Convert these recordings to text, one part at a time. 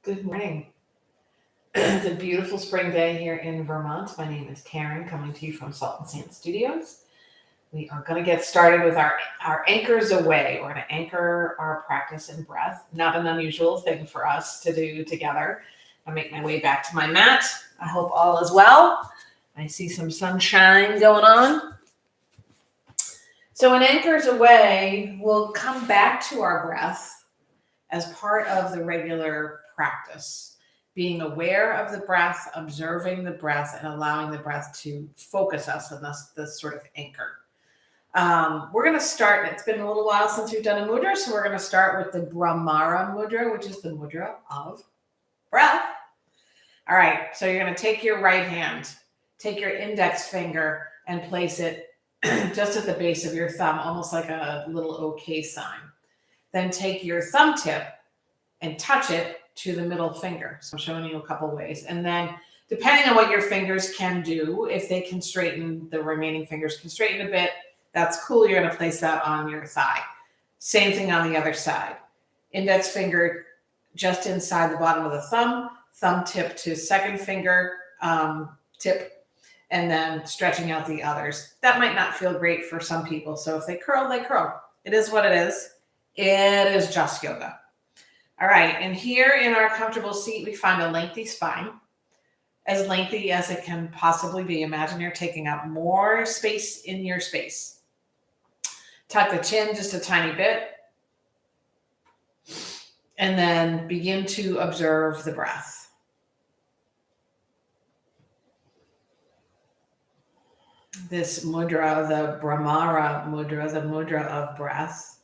Good morning. It's a beautiful spring day here in Vermont. My name is Karen, coming to you from Salt and Sand Studios. We are going to get started with our anchors away. We're going to anchor our practice in breath. Not an unusual thing for us to do together. I make my way back to my mat. I hope all is well. I see some sunshine going on. So in anchors away, we'll come back to our breath as part of the regular practice, being aware of the breath, observing the breath, and allowing the breath to focus us, and thus this sort of anchor. We're going to start, it's been a little while since we've done a mudra, so we're going to start with the Brahmara mudra, which is the mudra of breath. All right, so you're going to take your right hand, take your index finger, and place it just at the base of your thumb, almost like a little OK sign. Then take your thumb tip and touch it to the middle finger. So I'm showing you a couple ways. And then depending on what your fingers can do, if they can straighten, the remaining fingers can straighten a bit, that's cool. You're going to place that on your thigh. Same thing on the other side. Index finger just inside the bottom of the thumb tip to second finger tip, and then stretching out the others. That might not feel great for some people. So if they curl, they curl. It is what it is. It is just yoga. All right, and here in our comfortable seat, we find a lengthy spine, as lengthy as it can possibly be. Imagine you're taking up more space in your space. Tuck the chin just a tiny bit, and then begin to observe the breath. This mudra, the Brahmara mudra, the mudra of breath,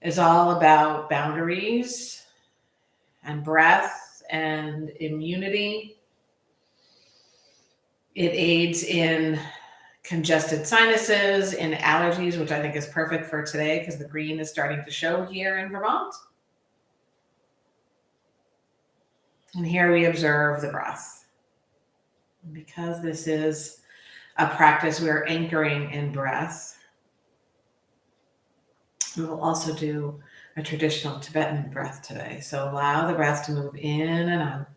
is all about boundaries and breath and immunity. It aids in congested sinuses, in allergies, which I think is perfect for today because the green is starting to show here in Vermont. And here we observe the breath. Because this is a practice, we are anchoring in breath. We will also do a traditional Tibetan breath today. So allow the breath to move in and out.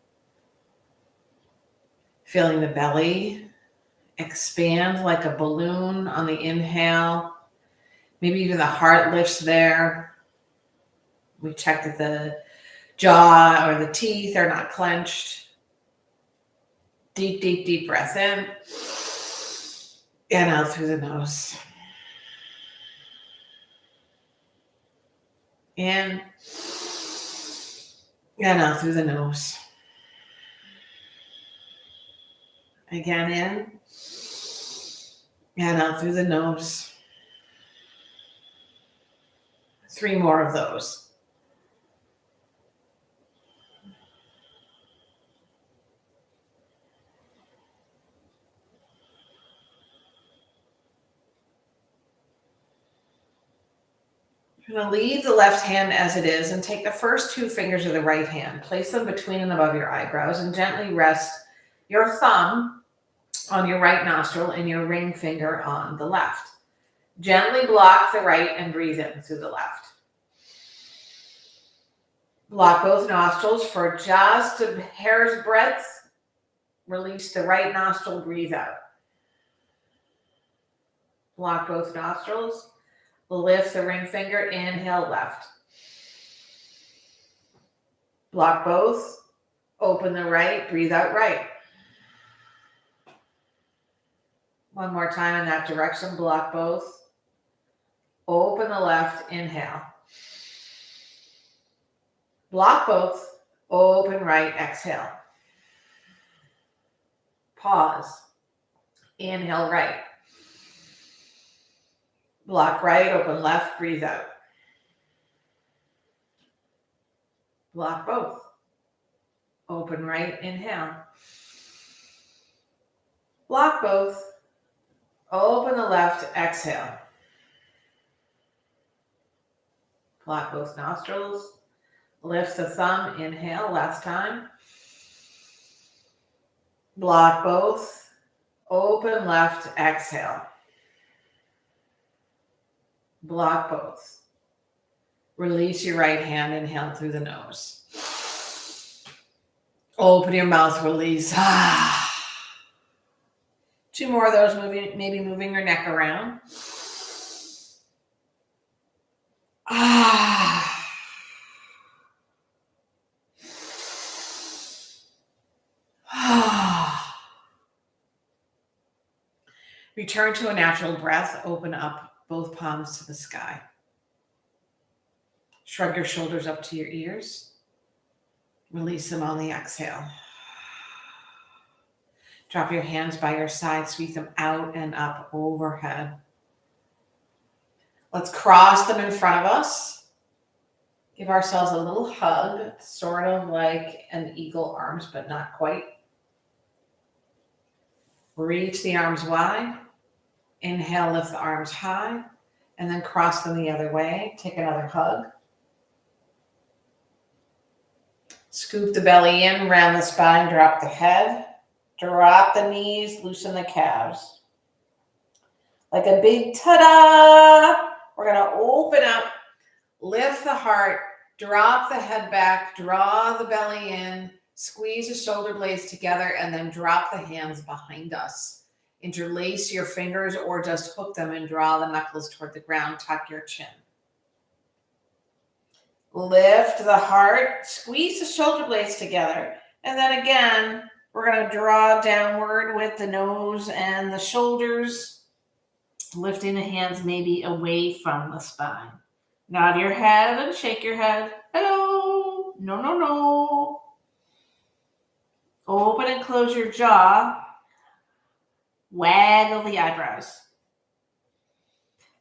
Feeling the belly expand like a balloon on the inhale. Maybe even the heart lifts there. We check that the jaw or the teeth are not clenched. Deep, deep, deep breath in and out through the nose. In and out through the nose. Again, in and out through the nose. 3 more of those. You're going to leave the left hand as it is and take the first 2 fingers of the right hand, place them between and above your eyebrows, and gently rest your thumb on your right nostril and your ring finger on the left. Gently block the right and breathe in through the left. Block both nostrils for just a hair's breadth. Release the right nostril, breathe out. Block both nostrils. Lift the ring finger, inhale left. Block both. Open the right, breathe out right. One more time in that direction, block both. Open the left, inhale. Block both, open right, exhale. Pause. Inhale right. Block right, open left, breathe out. Block both. Open right, inhale. Block both. Open the left, exhale. Block both nostrils. Lift the thumb, inhale, last time. Block both. Open left, exhale. Block both. Release your right hand, inhale through the nose. Open your mouth, release. Two more of those, maybe moving your neck around. Return to a natural breath. Open up both palms to the sky. Shrug your shoulders up to your ears. Release them on the exhale. Drop your hands by your side. Sweep them out and up overhead. Let's cross them in front of us. Give ourselves a little hug, sort of like an eagle arms, but not quite. Reach the arms wide. Inhale, lift the arms high, and then cross them the other way. Take another hug. Scoop the belly in, round the spine, drop the head. Drop the knees, loosen the calves. Like a big ta-da! We're going to open up, lift the heart, drop the head back, draw the belly in, squeeze the shoulder blades together, and then drop the hands behind us. Interlace your fingers or just hook them and draw the knuckles toward the ground. Tuck your chin. Lift the heart, squeeze the shoulder blades together, and then again, we're going to draw downward with the nose and the shoulders, lifting the hands maybe away from the spine. Nod your head and shake your head. Hello. No, no, no. Open and close your jaw. Waggle the eyebrows.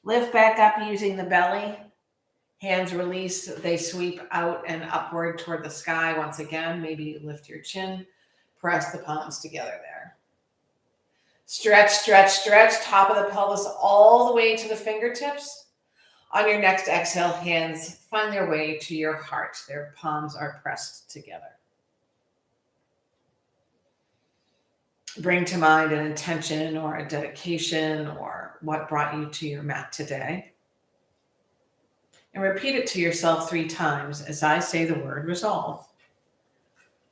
Lift back up using the belly. Hands release. They sweep out and upward toward the sky. Once again, maybe lift your chin. Press the palms together there. Stretch, stretch, stretch. Top of the pelvis all the way to the fingertips. On your next exhale, hands find their way to your heart. Their palms are pressed together. Bring to mind an intention or a dedication or what brought you to your mat today. And repeat it to yourself 3 times as I say the word resolve.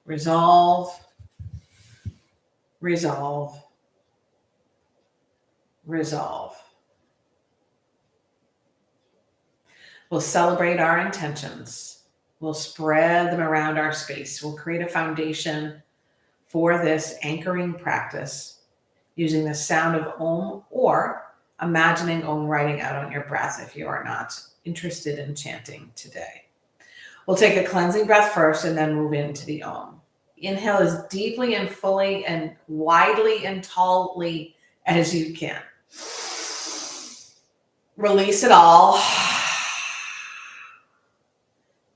Resolve, resolve, resolve. We'll celebrate our intentions. We'll spread them around our space. We'll create a foundation for this anchoring practice using the sound of Om or imagining Om writing out on your breath if you are not interested in chanting today. We'll take a cleansing breath first and then move into the Om. Inhale as deeply and fully and widely and tallly as you can. Release it all.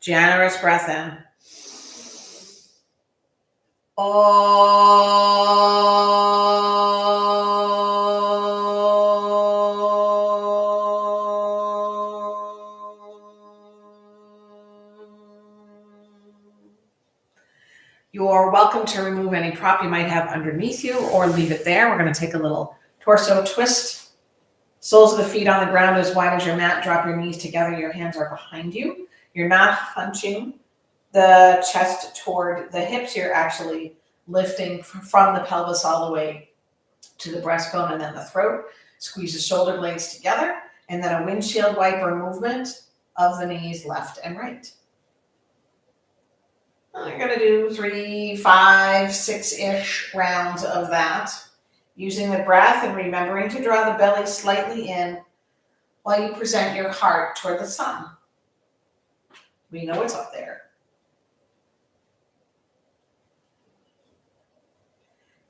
Generous breath in. You're welcome to remove any prop you might have underneath you or leave it there. We're going to take a little torso twist. Soles of the feet on the ground as wide as your mat. Drop your knees together. Your hands are behind you. You're not hunching the chest toward the hips. You're actually lifting from the pelvis all the way to the breastbone and then the throat. Squeeze the shoulder blades together and then a windshield wiper movement of the knees left and right. I'm going to do 3, 5, 6-ish rounds of that, using the breath and remembering to draw the belly slightly in while you present your heart toward the sun. We know it's up there.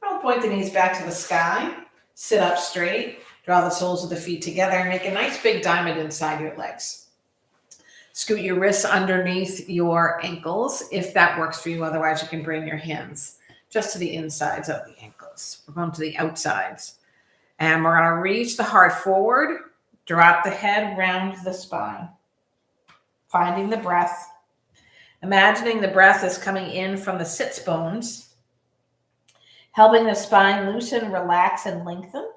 I'll point the knees back to the sky, sit up straight, draw the soles of the feet together, and make a nice big diamond inside your legs. Scoot your wrists underneath your ankles if that works for you. Otherwise, you can bring your hands just to the insides of the ankles. We're going to the outsides. And we're going to reach the heart forward, drop the head, round the spine. Finding the breath. Imagining the breath is coming in from the sits bones, helping the spine loosen, relax, and lengthen.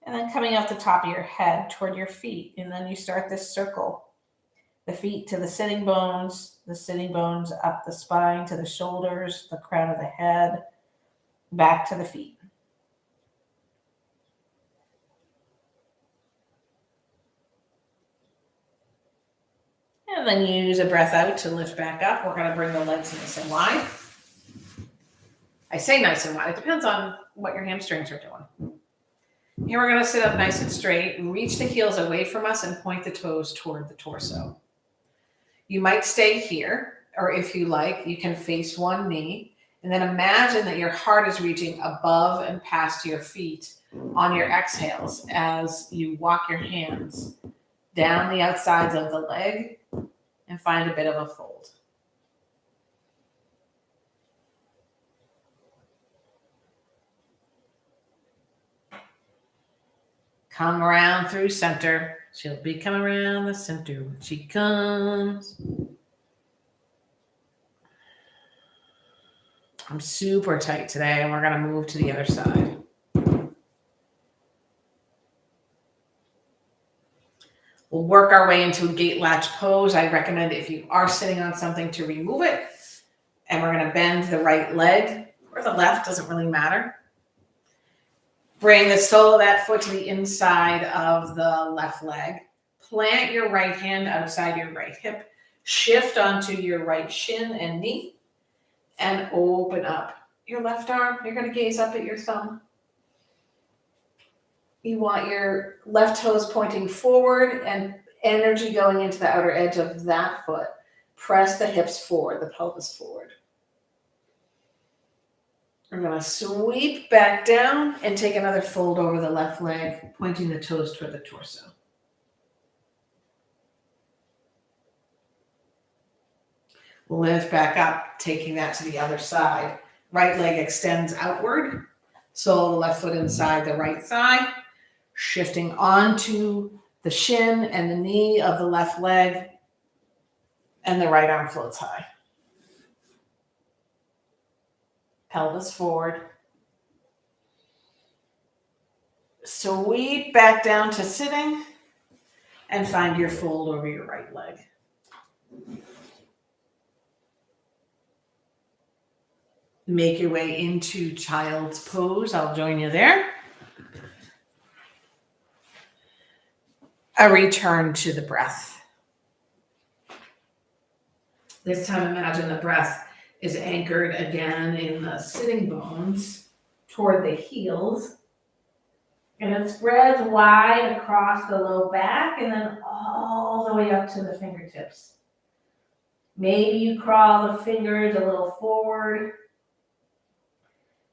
And then coming off the top of your head toward your feet. And then you start this circle. The feet to the sitting bones up the spine to the shoulders, the crown of the head, back to the feet. And then use a breath out to lift back up. We're going to bring the legs nice and wide. I say nice and wide. It depends on what your hamstrings are doing. Here we're going to sit up nice and straight. Reach the heels away from us and point the toes toward the torso. You might stay here, or if you like, you can face one knee. And then imagine that your heart is reaching above and past your feet on your exhales as you walk your hands down the outsides of the leg and find a bit of a fold. Come around through center. She'll be coming around the center when she comes. I'm super tight today, and we're going to move to the other side. We'll work our way into a gate latch pose. I recommend if you are sitting on something to remove it. And we're going to bend the right leg or the left, doesn't really matter. Bring the sole of that foot to the inside of the left leg. Plant your right hand outside your right hip. Shift onto your right shin and knee. And open up your left arm. You're going to gaze up at your thumb. You want your left toes pointing forward and energy going into the outer edge of that foot. Press the hips forward, the pelvis forward. We're going to sweep back down and take another fold over the left leg, pointing the toes toward the torso. Lift back up, taking that to the other side. Right leg extends outward. Sole of the left foot inside the right thigh. Shifting onto the shin and the knee of the left leg. And the right arm floats high. Pelvis forward. Sweep back down to sitting. And find your fold over your right leg. Make your way into child's pose. I'll join you there. A return to the breath. This time, imagine the breath is anchored again in the sitting bones toward the heels. And it spreads wide across the low back and then all the way up to the fingertips. Maybe you crawl the fingers a little forward,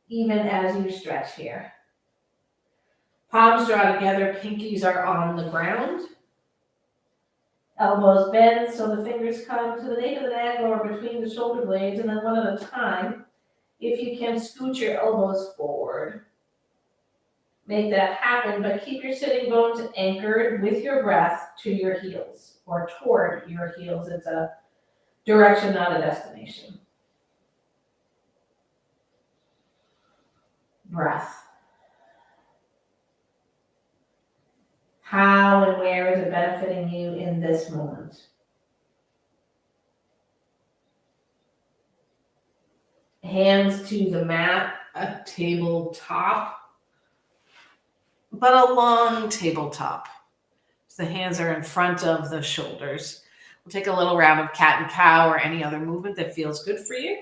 even as you stretch here. Palms draw together, pinkies are on the ground. Elbows bend so the fingers come to the nape of the neck or between the shoulder blades, and then one at a time, if you can, scoot your elbows forward. Make that happen, but keep your sitting bones anchored with your breath to your heels or toward your heels. It's a direction, not a destination. Breath. How and where is it benefiting you in this moment? Hands to the mat, a tabletop, but a long tabletop. So the hands are in front of the shoulders. We'll take a little round of cat and cow or any other movement that feels good for you.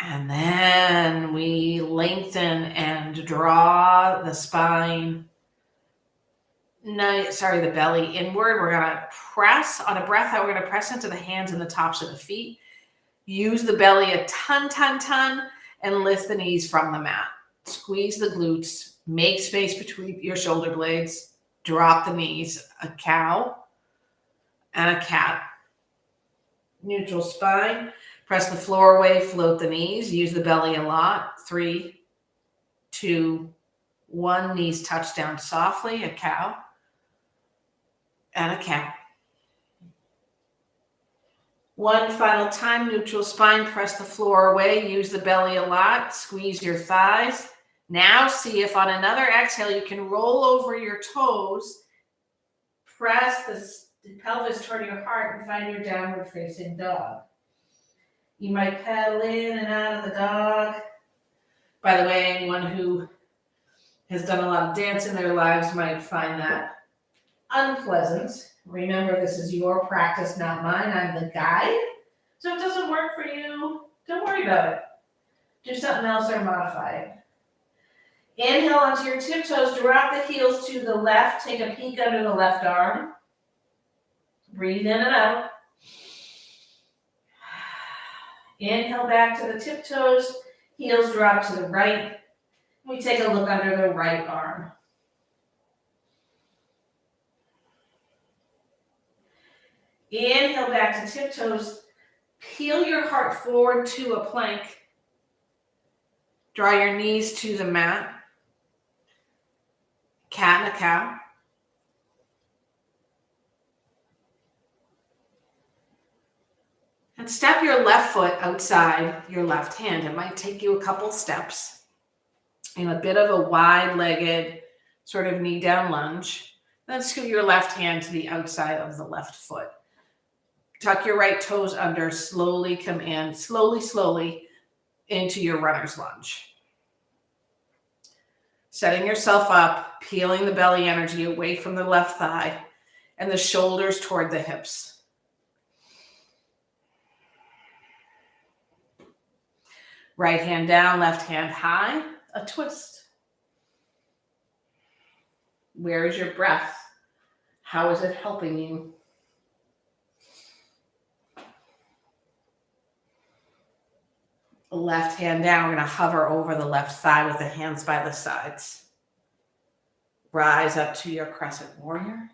And then we lengthen and draw the spine, the belly inward. We're going to press on a breath out. We're going to press into the hands and the tops of the feet. Use the belly a ton, and lift the knees from the mat. Squeeze the glutes. Make space between your shoulder blades. Drop the knees. A cow and a cat. Neutral spine. Press the floor away, float the knees. Use the belly a lot. 3, 2, 1. Knees touch down softly. A cow and a cat. One final time, neutral spine. Press the floor away. Use the belly a lot. Squeeze your thighs. Now see if on another exhale you can roll over your toes. Press the pelvis toward your heart and find your downward facing dog. You might pedal in and out of the dog. By the way, anyone who has done a lot of dance in their lives might find that unpleasant. Remember, this is your practice, not mine. I'm the guide. So if it doesn't work for you, don't worry about it. Do something else or modify it. Inhale onto your tiptoes, drop the heels to the left, take a peek under the left arm. Breathe in and out. Inhale back to the tiptoes, heels drop to the right. We take a look under the right arm. Inhale back to tiptoes, peel your heart forward to a plank. Draw your knees to the mat. Cat and a cow. And step your left foot outside your left hand. It might take you a couple steps in a bit of a wide-legged sort of knee-down lunge. Then scoot your left hand to the outside of the left foot. Tuck your right toes under, slowly come in, slowly into your runner's lunge. Setting yourself up, peeling the belly energy away from the left thigh and the shoulders toward the hips. Right hand down, left hand high, a twist. Where is your breath? How is it helping you? Left hand down, we're going to hover over the left thigh with the hands by the sides. Rise up to your crescent warrior.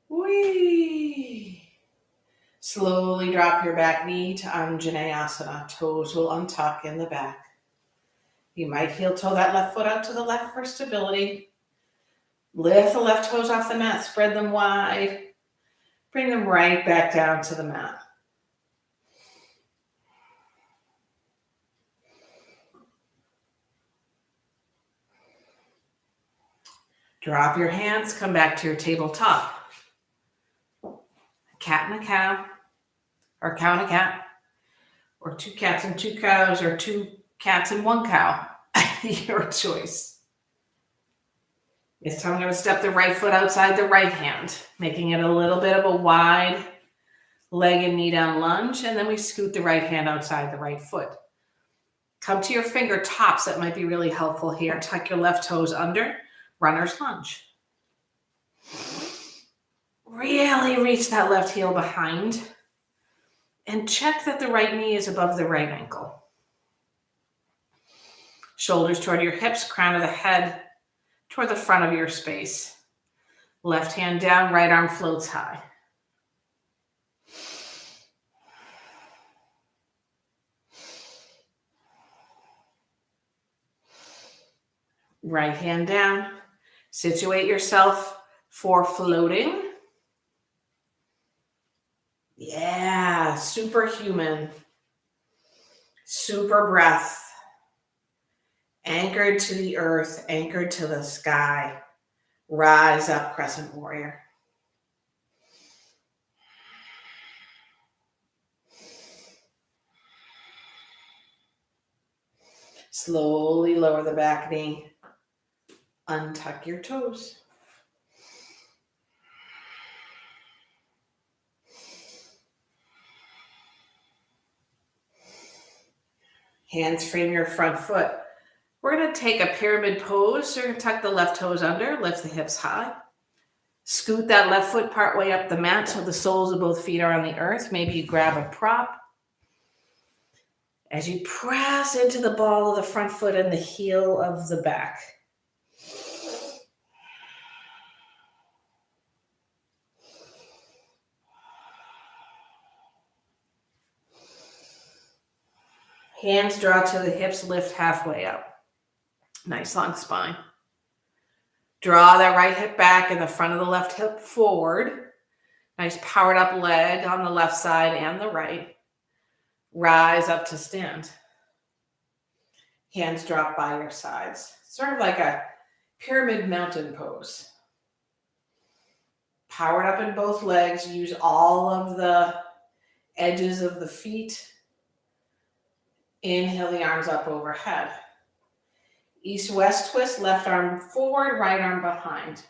Whee! Slowly drop your back knee to Anjaneyasana. Toes will untuck in the back. You might heel toe that left foot out to the left for stability. Lift the left toes off the mat, spread them wide. Bring them right back down to the mat. Drop your hands, come back to your tabletop. Cat and a cow, or cow and a cat, or two cats and two cows, or two cats and one cow. Your choice. This time I'm going to step the right foot outside the right hand, making it a little bit of a wide leg and knee down lunge, and then we scoot the right hand outside the right foot. Come to your fingertips. That might be really helpful here. Tuck your left toes under. Runner's lunge. Really reach that left heel behind and check that the right knee is above the right ankle. Shoulders toward your hips, crown of the head toward the front of your space. Left hand down, right arm floats high. Right hand down. Situate yourself for floating. Yeah, superhuman. Super breath. Anchored to the earth, anchored to the sky. Rise up, crescent warrior. Slowly lower the back knee. Untuck your toes. Hands frame your front foot. We're going to take a pyramid pose. So you're going to tuck the left toes under, lift the hips high. Scoot that left foot part way up the mat so the soles of both feet are on the earth. Maybe you grab a prop. As you press into the ball of the front foot and the heel of the back. Hands draw to the hips, lift halfway up. Nice long spine. Draw that right hip back and the front of the left hip forward. Nice powered up leg on the left side and the right. Rise up to stand. Hands drop by your sides. Sort of like a pyramid mountain pose. Powered up in both legs. Use all of the edges of the feet. Inhale the arms up overhead. East-west twist, left arm forward, right arm behind.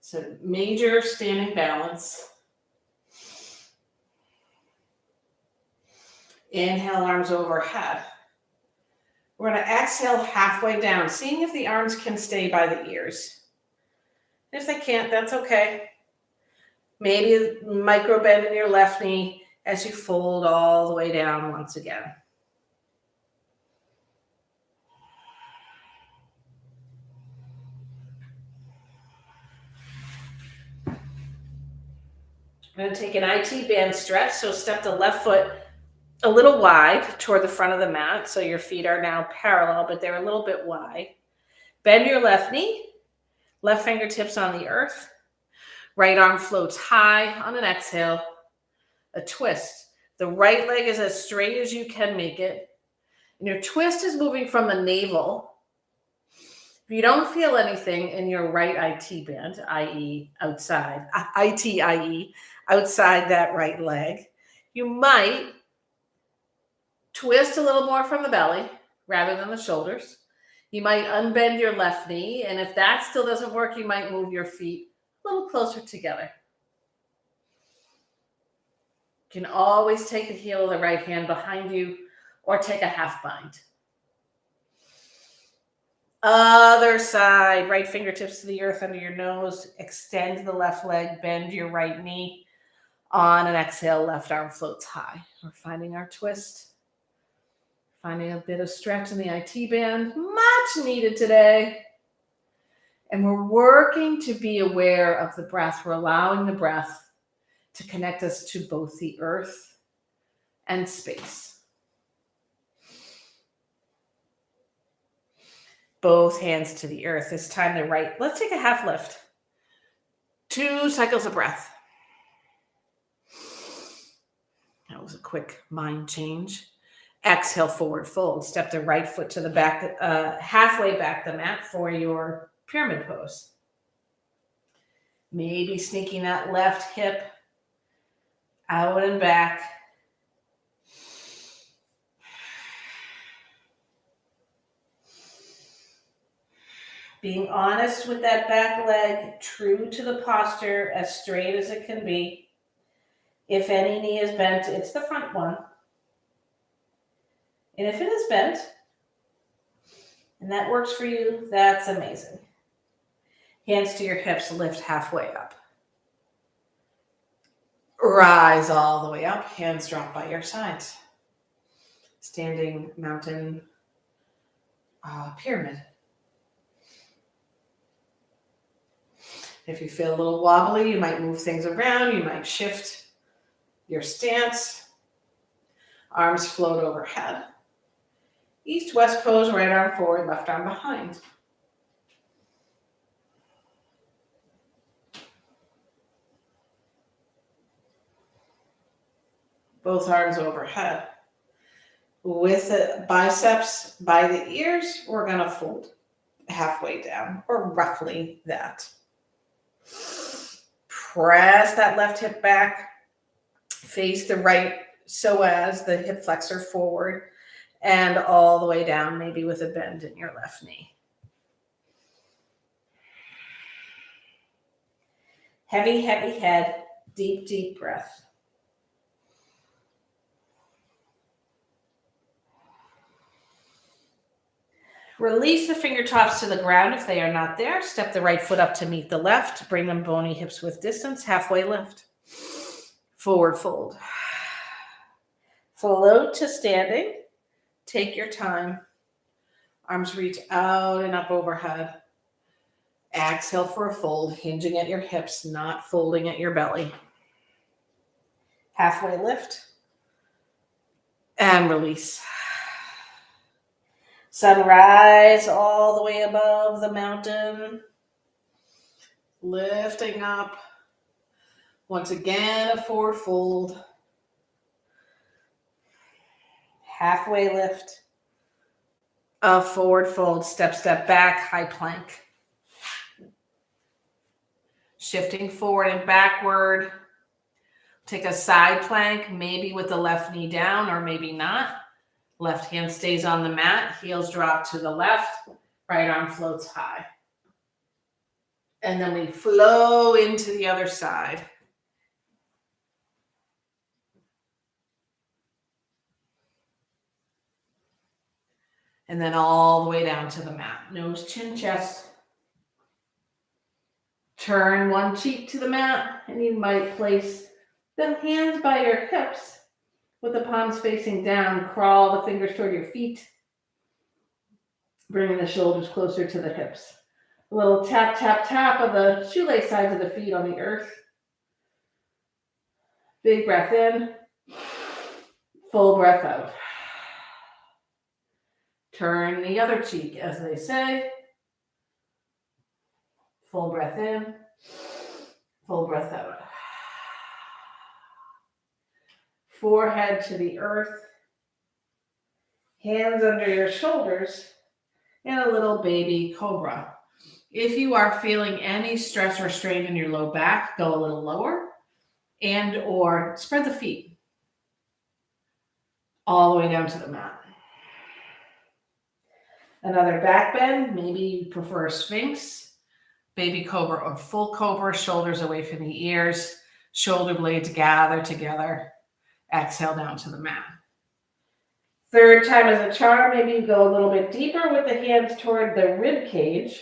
So major standing balance. Inhale, arms overhead. We're going to exhale halfway down, seeing if the arms can stay by the ears. If they can't, that's okay. Maybe a micro bend in your left knee as you fold all the way down once again. I'm going to take an IT band stretch. So step the left foot a little wide toward the front of the mat. So your feet are now parallel, but they're a little bit wide. Bend your left knee, left fingertips on the earth. Right arm floats high on an exhale. A twist. The right leg is as straight as you can make it. And your twist is moving from the navel. If you don't feel anything in your right IT band, i.e. outside, i.e. outside that right leg, you might twist a little more from the belly rather than the shoulders. You might unbend your left knee, and if that still doesn't work, you might move your feet a little closer together. You can always take the heel of the right hand behind you or take a half bind. Other side, right fingertips to the earth under your nose. Extend the left leg, bend your right knee. On an exhale, left arm floats high. We're finding our twist. Finding a bit of stretch in the IT band. Much needed today. And we're working to be aware of the breath. We're allowing the breath to connect us to both the earth and space. Both hands to the earth. This time the right. Let's take a half lift. 2 cycles of breath. That was a quick mind change. Exhale, forward fold. Step the right foot to the back, halfway back the mat for your pyramid pose. Maybe sneaking that left hip out and back. Being honest with that back leg, true to the posture, as straight as it can be. If any knee is bent, it's the front one. And if it is bent, and that works for you, that's amazing. Hands to your hips, lift halfway up. Rise all the way up, hands drop by your sides. Standing mountain pyramid. If you feel a little wobbly, you might move things around, you might shift your stance. Arms float overhead. East-west pose, right arm forward, left arm behind. Both arms overhead. With the biceps by the ears, we're going to fold halfway down, or roughly that. Press that left hip back. Face the right so as the hip flexor forward and all the way down, maybe with a bend in your left knee. Heavy, heavy head, deep, deep breath. Release the fingertips to the ground if they are not there. Step the right foot up to meet the left. Bring them bony hips with distance. Halfway lift. Forward fold. Float to standing. Take your time. Arms reach out and up overhead. Exhale for a fold, hinging at your hips, not folding at your belly. Halfway lift. And release. Sunrise all the way above the mountain. Lifting up. Once again, a forward fold. Halfway lift. A forward fold, step, step back, high plank. Shifting forward and backward. Take a side plank, maybe with the left knee down or maybe not. Left hand stays on the mat, heels drop to the left, right arm floats high. And then we flow into the other side. And then all the way down to the mat. Nose, chin, chest. Turn one cheek to the mat, and you might place the hands by your hips with the palms facing down. Crawl the fingers toward your feet, bringing the shoulders closer to the hips. A little tap, tap, tap of the shoelace sides of the feet on the earth. Big breath in, full breath out. Turn the other cheek, as they say. Full breath in, full breath out. Forehead to the earth. Hands under your shoulders, and a little baby cobra. If you are feeling any stress or strain in your low back, go a little lower and or spread the feet all the way down to the mat. Another back bend, maybe you prefer a sphinx, baby cobra or full cobra, shoulders away from the ears, shoulder blades gather together. Exhale down to the mat. Third time as a charm, maybe you go a little bit deeper with the hands toward the rib cage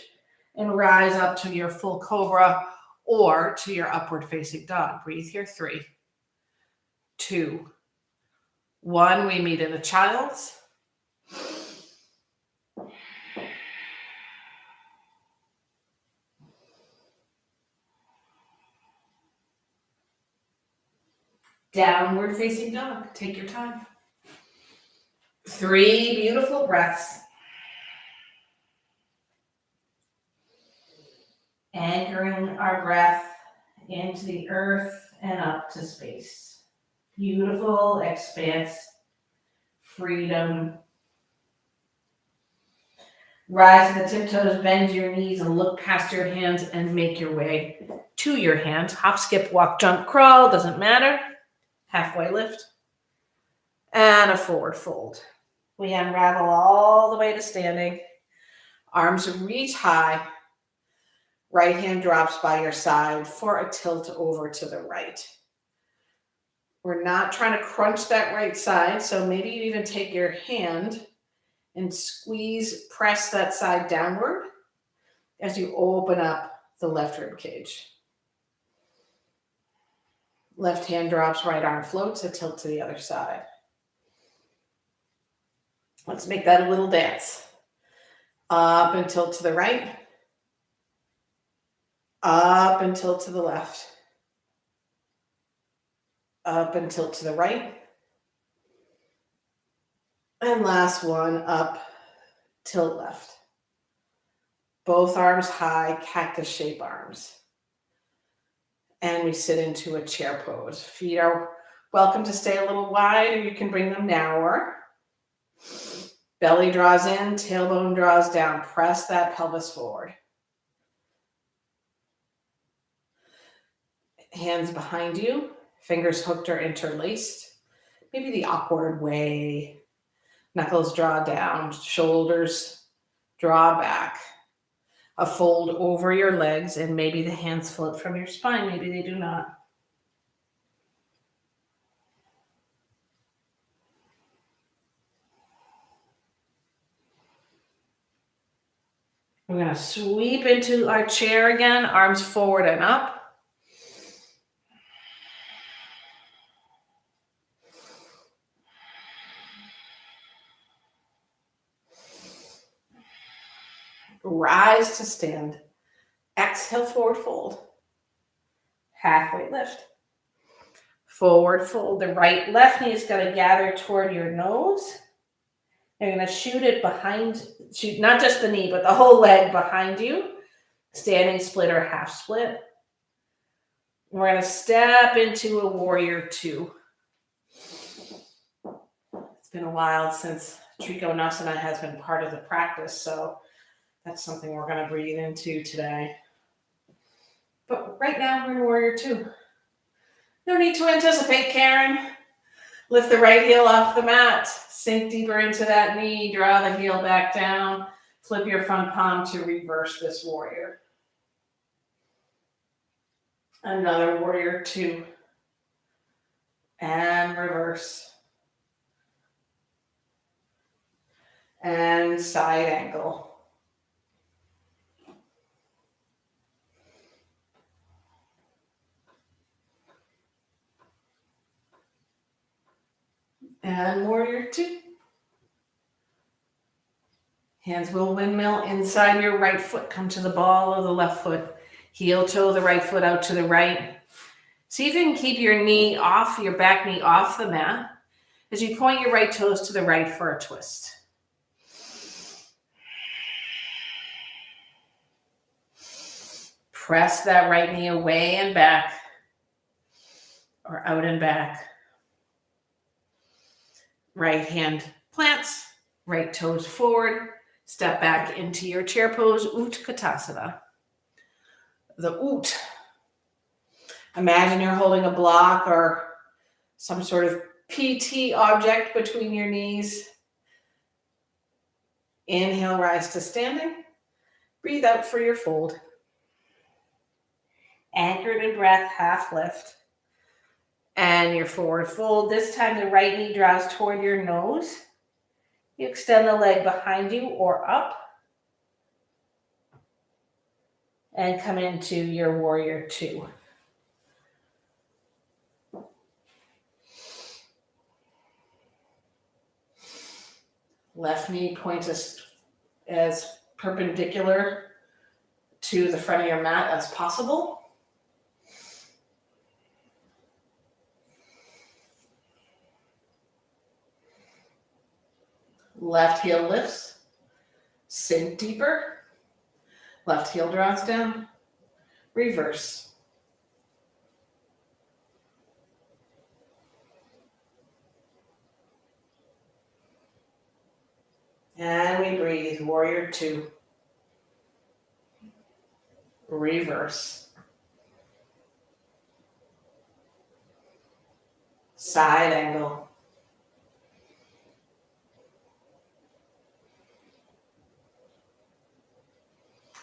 and rise up to your full cobra or to your upward facing dog. Breathe here. 3, 2, 1. We meet in a child's. Downward facing dog. Take your time. 3 beautiful breaths. Anchoring our breath into the earth and up to space. Beautiful expanse, freedom. Rise to the tiptoes, bend your knees and look past your hands and make your way to your hands. Hop, skip, walk, jump, crawl, doesn't matter. Halfway lift. And a forward fold. We unravel all the way to standing. Arms reach high. Right hand drops by your side for a tilt over to the right. We're not trying to crunch that right side, so maybe you even take your hand and squeeze, press that side downward as you open up the left rib cage. Left hand drops, right arm floats, a tilt to the other side. Let's make that a little dance. Up and tilt to the right. Up and tilt to the left. Up and tilt to the right. And last one, up, tilt left. Both arms high, cactus shape arms. And we sit into a chair pose. Feet are welcome to stay a little wide, or you can bring them narrower. Belly draws in, tailbone draws down. Press that pelvis forward. Hands behind you, fingers hooked or interlaced. Maybe the awkward way. Knuckles draw down, shoulders draw back. A fold over your legs, and maybe the hands float from your spine. Maybe they do not. We're going to sweep into our chair again, arms forward and up. Rise to stand. Exhale, forward fold. Halfway lift. Forward fold. The right left knee is going to gather toward your nose. You're going to shoot it behind, shoot not just the knee, but the whole leg behind you. Standing split or half split. We're going to step into a warrior 2. It's been a while since Trikonasana has been part of the practice, so that's something we're going to breathe into today. But right now we're in warrior two. No need to anticipate, Karen. Lift the right heel off the mat. Sink deeper into that knee. Draw the heel back down. Flip your front palm to reverse this warrior. Another warrior two. And reverse. And side angle. And warrior two. Hands will windmill inside your right foot. Come to the ball of the left foot. Heel toe the right foot out to the right. See if you can keep your knee off, your back knee off the mat as you point your right toes to the right for a twist. Press that right knee away and back or out and back. Right hand plants, right toes forward. Step back into your chair pose, Utkatasana. The Ut. Imagine you're holding a block or some sort of PT object between your knees. Inhale, rise to standing. Breathe out for your fold. Anchored in breath, half lift. And your forward fold. This time the right knee draws toward your nose. You extend the leg behind you or up. And come into your warrior two. Left knee points as perpendicular to the front of your mat as possible. Left heel lifts, sink deeper. Left heel draws down, reverse. And we breathe, warrior two. Reverse. Side angle.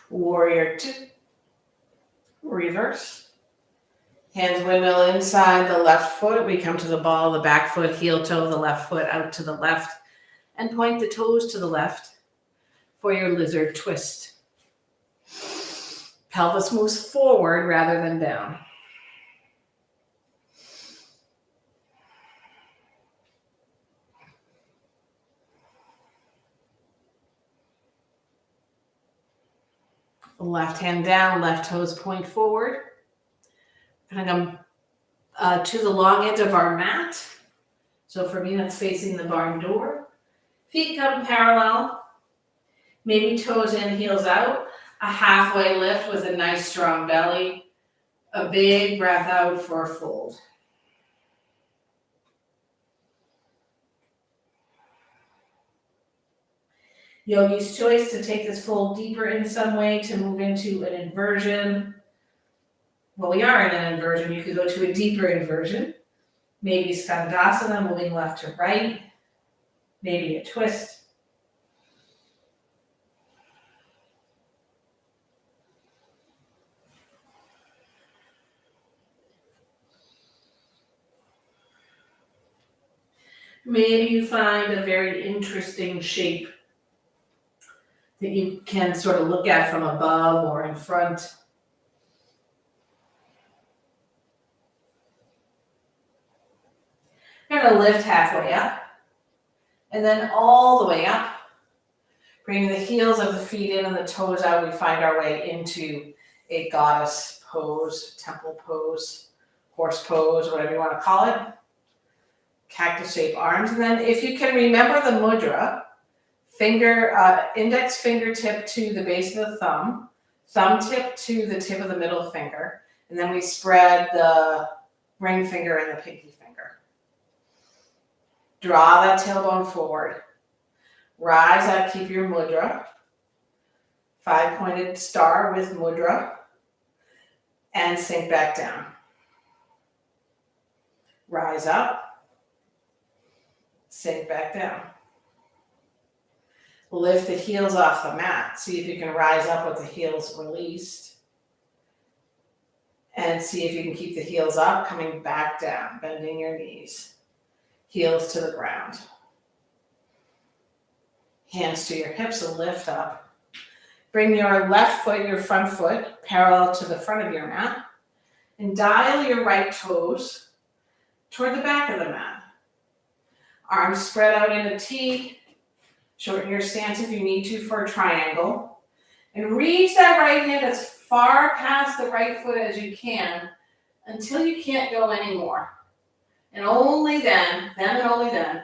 Warrior two. Reverse. Hands windmill inside the left foot. We come to the ball, the back foot, heel toe, the left foot out to the left. And point the toes to the left for your lizard twist. Pelvis moves forward rather than down. Left hand down, left toes point forward. We're going to come to the long edge of our mat. So for me, that's facing the barn door. Feet come parallel. Maybe toes in, heels out. A halfway lift with a nice strong belly. A big breath out for a fold. Yogi's choice to take this fold deeper in some way to move into an inversion. Well, we are in an inversion. You could go to a deeper inversion. Maybe Skandasana, moving left to right. Maybe a twist. Maybe you find a very interesting shape that you can sort of look at from above or in front. You're going to lift halfway up and then all the way up. Bringing the heels of the feet in and the toes out, we find our way into a goddess pose, temple pose, horse pose, whatever you want to call it. Cactus shaped arms. And then if you can remember the mudra, index fingertip to the base of the thumb tip to the tip of the middle finger, and then we spread the ring finger and the pinky finger. Draw that tailbone forward. Rise up, keep your mudra. 5-pointed star with mudra. and sink back down. Rise up, sink back down. Lift the heels off the mat. See if you can rise up with the heels released. And see if you can keep the heels up, coming back down, bending your knees. Heels to the ground. Hands to your hips and lift up. Bring your left foot, your front foot, parallel to the front of your mat. And dial your right toes toward the back of the mat. Arms spread out in a T. Shorten your stance if you need to for a triangle. And reach that right hand as far past the right foot as you can until you can't go anymore. And only then and only then,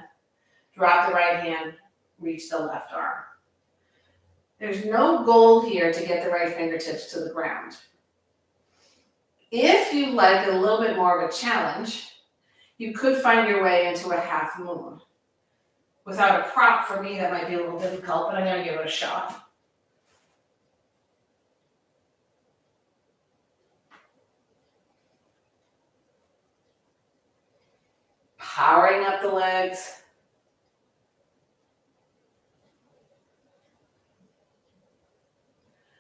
drop the right hand, reach the left arm. There's no goal here to get the right fingertips to the ground. If you like a little bit more of a challenge, you could find your way into a half moon. Without a prop, for me, that might be a little difficult, but I'm going to give it a shot. Powering up the legs.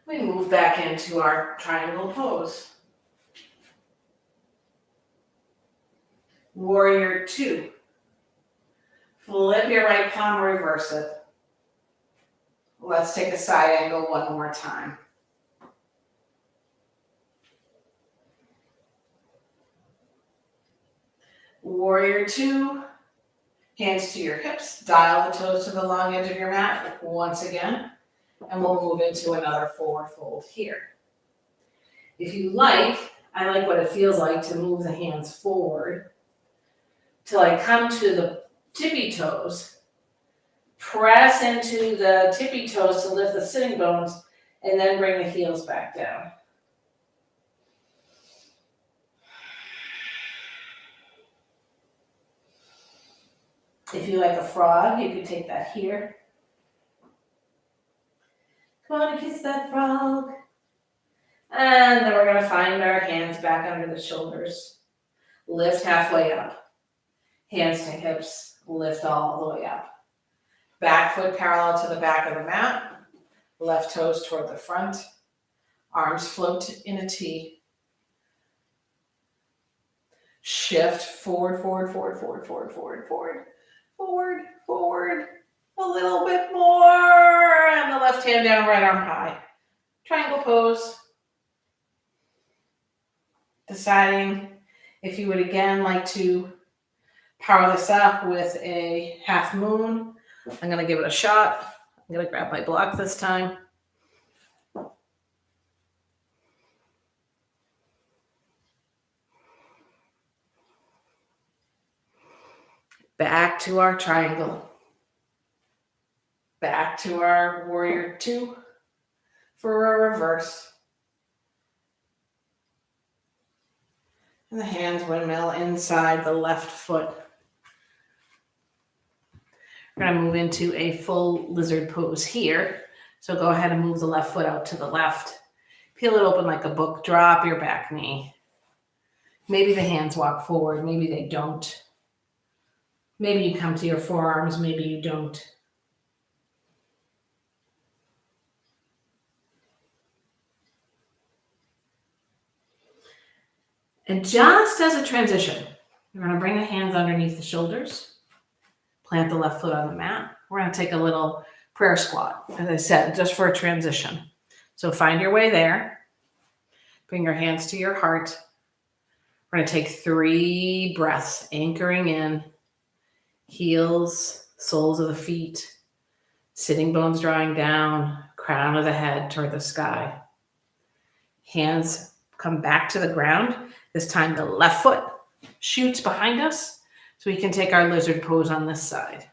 We move back into our triangle pose. Warrior 2. Flip your right palm, reverse it. Let's take a side angle one more time. Warrior 2, hands to your hips, dial the toes to the long edge of your mat once again, and we'll move into another forward fold here. If you like, I like what it feels like to move the hands forward till I come to the tippy toes, press into the tippy toes to lift the sitting bones, and then bring the heels back down. If you like a frog, you can take that here. Come on and kiss that frog. And then we're going to find our hands back under the shoulders. Lift halfway up. Hands to hips, lift all the way up. Back foot parallel to the back of the mat. Left toes toward the front. Arms float in a T. Shift forward, forward, forward, forward, forward, forward, forward. Forward, forward, a little bit more, and the left hand down, right arm high. Triangle pose. Deciding if you would again like to power this up with a half moon. I'm going to give it a shot. I'm going to grab my block this time. Back to our triangle. Back to our warrior 2 for a reverse. And the hands windmill inside the left foot. We're going to move into a full lizard pose here. So go ahead and move the left foot out to the left. Peel it open like a book. Drop your back knee. Maybe the hands walk forward. Maybe they don't. Maybe you come to your forearms, maybe you don't. And just as a transition, we're going to bring the hands underneath the shoulders, plant the left foot on the mat. We're going to take a little prayer squat, as I said, just for a transition. So find your way there. Bring your hands to your heart. We're going to take 3 breaths, anchoring in. Heels, soles of the feet, sitting bones drawing down, crown of the head toward the sky. Hands come back to the ground. This time the left foot shoots behind us so we can take our lizard pose on this side.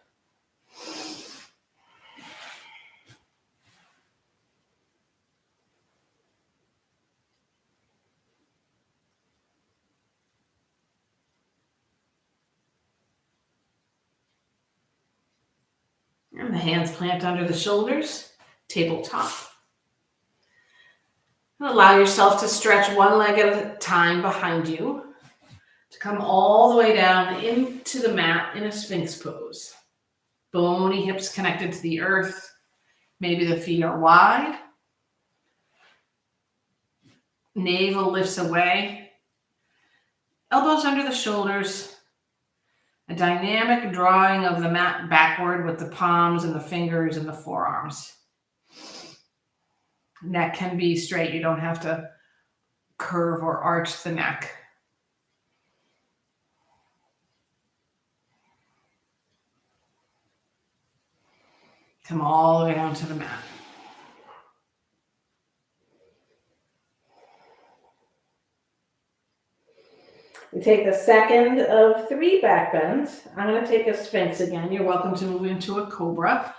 And the hands plant under the shoulders, tabletop. And allow yourself to stretch one leg at a time behind you to come all the way down into the mat in a Sphinx pose. Bony hips connected to the earth. Maybe the feet are wide. Navel lifts away. Elbows under the shoulders. A dynamic drawing of the mat backward with the palms and the fingers and the forearms. Neck can be straight. You don't have to curve or arch the neck. Come all the way down to the mat. We take the second of 3 back bends. I'm going to take a Sphinx again. You're welcome to move into a Cobra.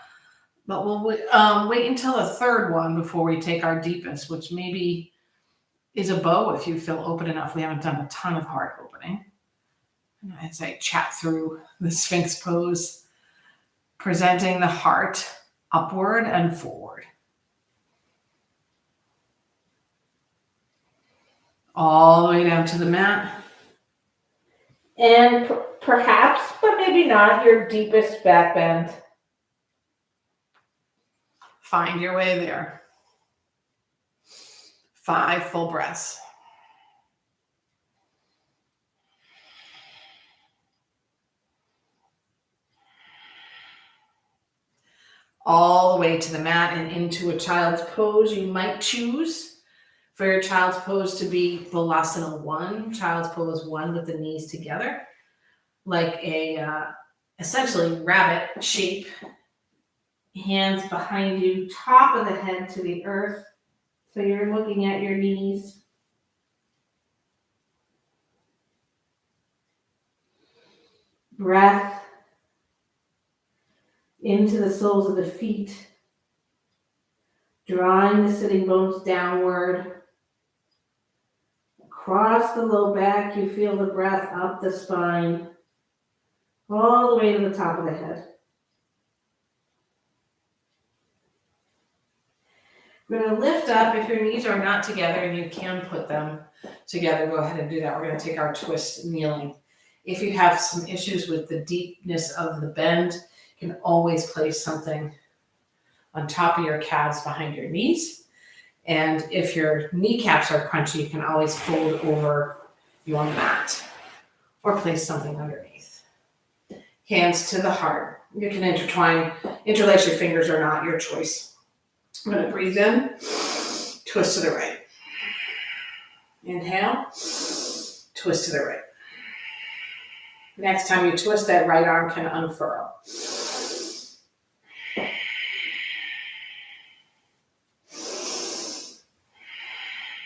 But we'll wait until the third one before we take our deepest, which maybe is a bow if you feel open enough. We haven't done a ton of heart opening. As I chat through the Sphinx pose, presenting the heart upward and forward. All the way down to the mat. And perhaps, but maybe not, your deepest back bend. Find your way there. 5 full breaths. All the way to the mat and into a child's pose. You might choose for your child's pose to be Balasana 1, child's pose 1 with the knees together, like a essentially rabbit shape. Hands behind you, top of the head to the earth. So you're looking at your knees. Breath into the soles of the feet, drawing the sitting bones downward. Across the low back, you feel the breath up the spine, all the way to the top of the head. We're going to lift up. If your knees are not together and you can put them together, go ahead and do that. We're going to take our twist kneeling. If you have some issues with the deepness of the bend, you can always place something on top of your calves behind your knees. And if your kneecaps are crunchy, you can always fold over your mat or place something underneath. Hands to the heart. You can interlace your fingers or not, your choice. I'm going to breathe in, twist to the right. Inhale, twist to the right. Next time you twist, that right arm can unfurl.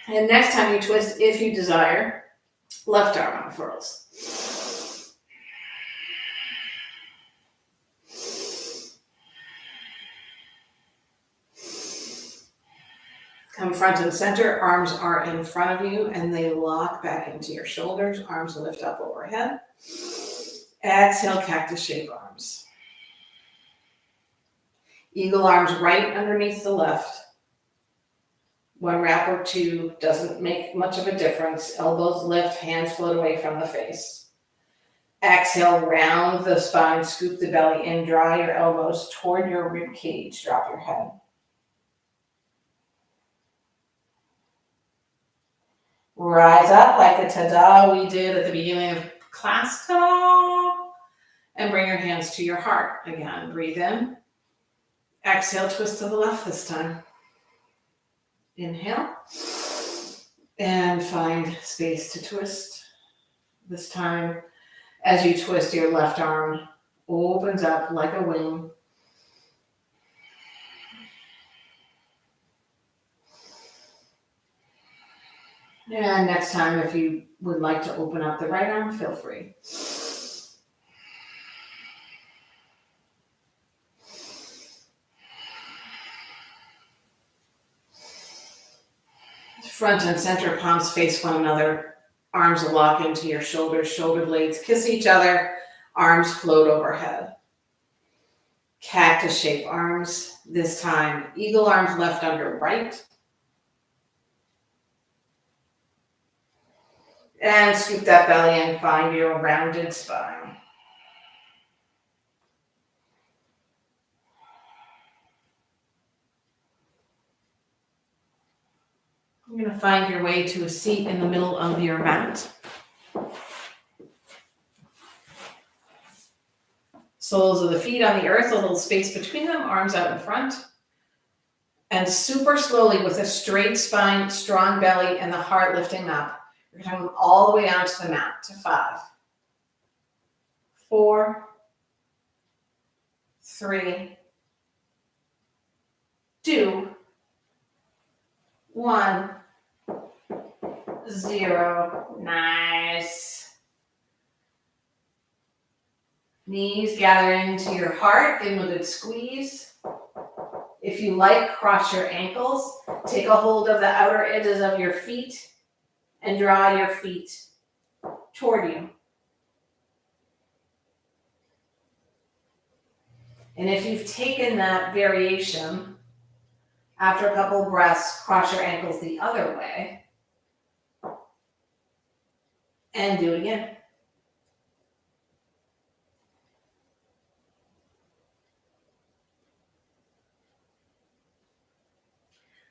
And next time you twist, if you desire, left arm unfurls. Come front and center, arms are in front of you and they lock back into your shoulders, arms lift up overhead. Exhale, cactus shape arms. Eagle arms right underneath the left. 1 wrap or 2 doesn't make much of a difference. Elbows lift, hands float away from the face. Exhale, round the spine, scoop the belly in, draw your elbows toward your rib cage, drop your head. Rise up like the ta-da we did at the beginning of class, ta-da, and bring your hands to your heart. Again, breathe in. Exhale, twist to the left this time. Inhale, and find space to twist. This time, as you twist, your left arm opens up like a wing. And next time, if you would like to open up the right arm, feel free. Front and center, palms face one another. Arms lock into your shoulders, shoulder blades kiss each other. Arms float overhead. Cactus shape arms. This time, eagle arms left under right. And scoop that belly and find your rounded spine. You're going to find your way to a seat in the middle of your mat. Soles of the feet on the earth, a little space between them, arms out in front. And super slowly with a straight spine, strong belly, and the heart lifting up, you're going to come all the way down to the mat, to 5, 4, 3, 2, 1, 0. Nice. Knees gather into your heart, give them a good squeeze. If you like, cross your ankles. Take a hold of the outer edges of your feet and draw your feet toward you. And if you've taken that variation, after a couple of breaths, cross your ankles the other way and do it again.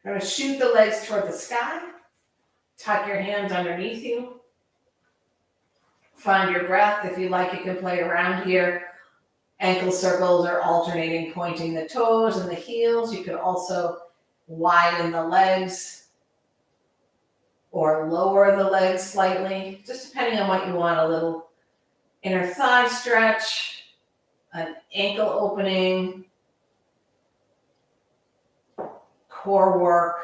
I'm going to shoot the legs toward the sky. Tuck your hands underneath you. Find your breath. If you like, you can play around here. Ankle circles are alternating, pointing the toes and the heels. You could also widen the legs or lower the legs slightly, just depending on what you want. A little inner thigh stretch, an ankle opening, core work.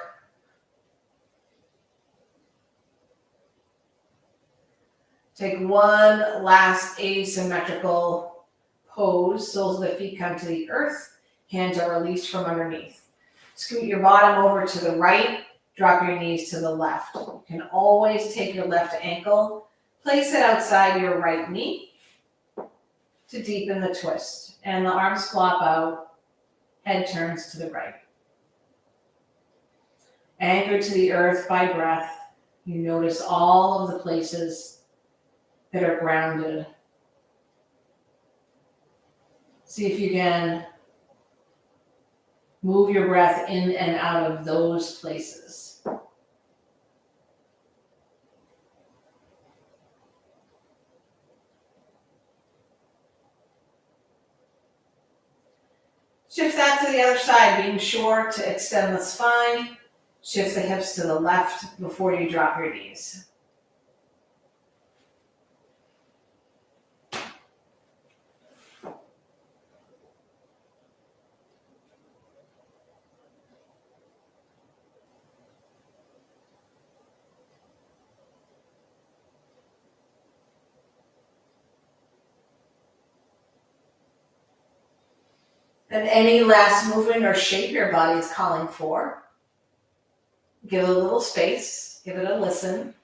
Take one last asymmetrical pose. Soles of the feet come to the earth. Hands are released from underneath. Scoot your bottom over to the right. Drop your knees to the left. You can always take your left ankle, place it outside your right knee to deepen the twist. And the arms flop out. Head turns to the right. Anchored to the earth by breath, you notice all of the places that are grounded. See if you can move your breath in and out of those places. Shift that to the other side, being sure to extend the spine. Shift the hips to the left before you drop your knees. And any last movement or shape your body is calling for, give it a little space, give it a listen.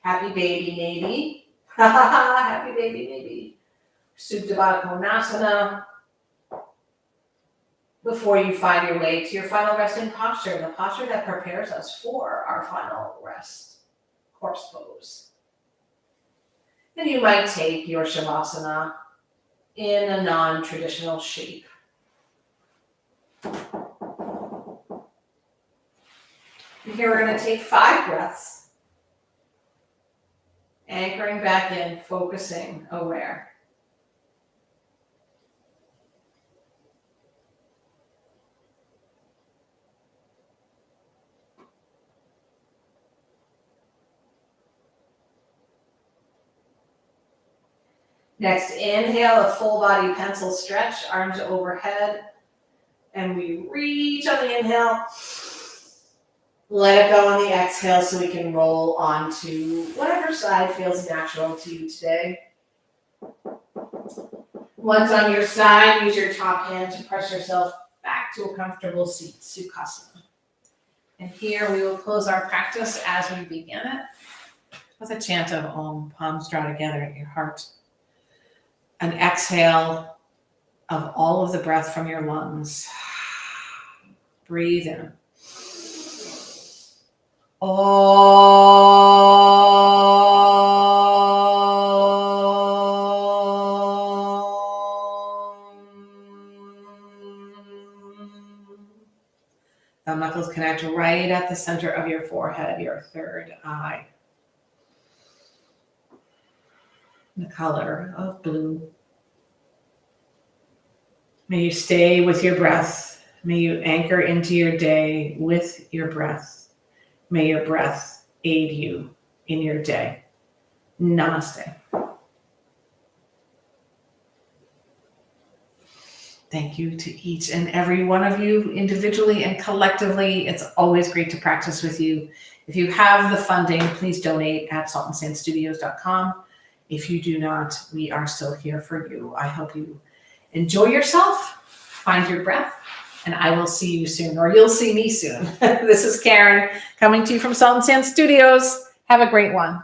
Happy baby, maybe. Happy baby, maybe. Supta Baddha Konasana. Before you find your way to your final resting posture, the posture that prepares us for our final rest, corpse pose. Then you might take your Shavasana in a non-traditional shape. And here we're going to take 5 breaths, anchoring back in, focusing, aware. Next, inhale, a full body pencil stretch, arms overhead, and we reach on the inhale. Let it go on the exhale so we can roll onto whatever side feels natural to you today. Once on your side, use your top hand to press yourself back to a comfortable seat, Sukhasana. And here we will close our practice as we begin it with a chant of Om, palms draw together at your heart. An exhale of all of the breath from your lungs. Breathe in. Om. right at the center of your forehead, your third eye. The color of blue. May you stay with your breath. May you anchor into your day with your breath. May your breath aid you in your day. Namaste. Thank you to each and every one of you individually and collectively. It's always great to practice with you. If you have the funding, please donate at saltandsandstudios.com. If you do not, we are still here for you. I hope you enjoy yourself, find your breath, and I will see you soon, or you'll see me soon. This is Karen coming to you from Salt and Sand Studios. Have a great one.